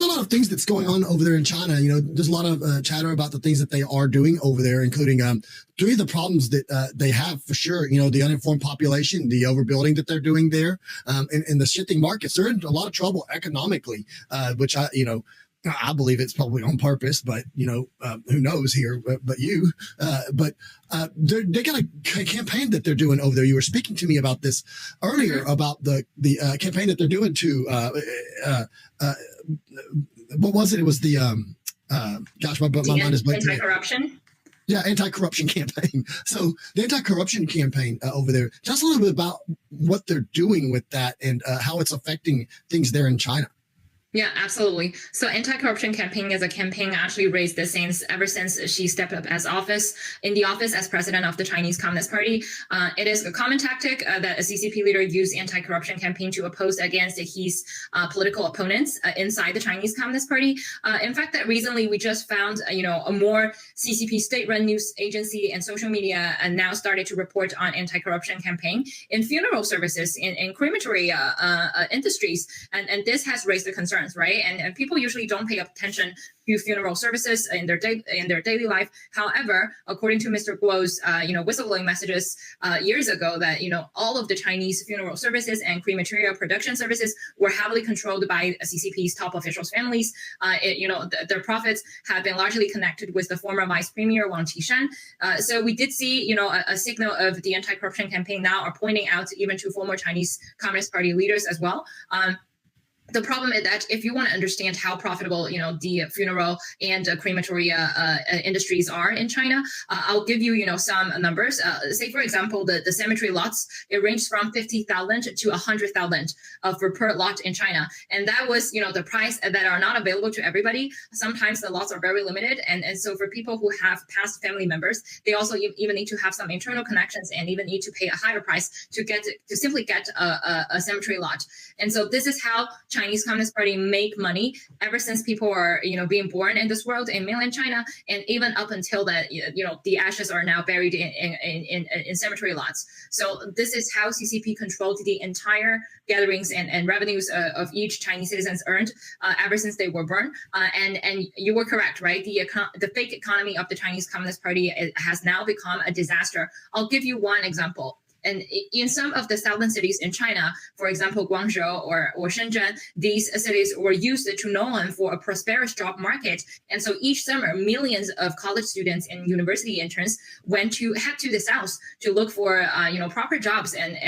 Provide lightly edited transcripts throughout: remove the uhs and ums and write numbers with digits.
A lot of things that's going on over there in China. There's a lot of chatter about the things that they are doing over there, including three of the problems that they have for sure. The uninformed population, the overbuilding that they're doing there, and the shifting markets. They're in a lot of trouble economically, which I believe it's probably on purpose, but who knows here? But they got a campaign that they're doing over there. You were speaking to me about this earlier about the campaign that they're doing to what was it? It was the gosh, my mind is blanking. Anti-corruption. Yeah, anti-corruption campaign. So the anti-corruption campaign over there. Tell us a little bit about what they're doing with that and how it's affecting things there in China. Yeah, absolutely. So anti-corruption campaign is a campaign actually raised ever since she stepped up in the office as president of the Chinese Communist Party. It is a common tactic that a CCP leader used anti-corruption campaign to oppose against his political opponents inside the Chinese Communist Party. In fact, that recently we just found, a more CCP state-run news agency and social media now started to report on anti-corruption campaign in funeral services, in crematory industries, and this has raised the concern. Right, and people usually don't pay attention to funeral services in their daily life. However, according to Mr. Guo's whistleblowing messages years ago, that all of the Chinese funeral services and crematoria production services were heavily controlled by CCP's top officials' families. Their profits have been largely connected with the former Vice Premier Wang Qishan. So we did see a signal of the anti-corruption campaign now are pointing out even to former Chinese Communist Party leaders as well. The problem is that if you want to understand how profitable, the funeral and crematoria industries are in China, I'll give you, some numbers. Say, for example, the cemetery lots, it ranged from 50,000 to 100,000 for per lot in China. And that was, the price that are not available to everybody. Sometimes the lots are very limited. And so for people who have past family members, they also even need to have some internal connections and even need to pay a higher price to simply get a cemetery lot. And so this is how Chinese Communist Party make money ever since people are, being born in this world in mainland China, and even up until that, the ashes are now buried in cemetery lots. So this is how CCP controlled the entire gatherings and revenues of each Chinese citizens earned ever since they were born. And you were correct, right? The fake economy of the Chinese Communist Party has now become a disaster. I'll give you one example. And in some of the southern cities in China, for example, Guangzhou or Shenzhen, these cities were used to known for a prosperous job market. And so each summer, millions of college students and university interns head to the south to look for proper jobs and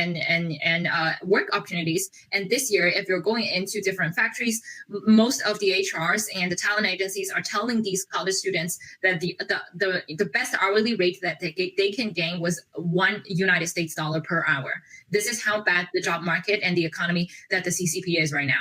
work opportunities. And this year, if you're going into different factories, most of the HRs and the talent agencies are telling these college students that the best hourly rate that they can gain was $1 US per hour. This is how bad the job market and the economy that the CCP is right now.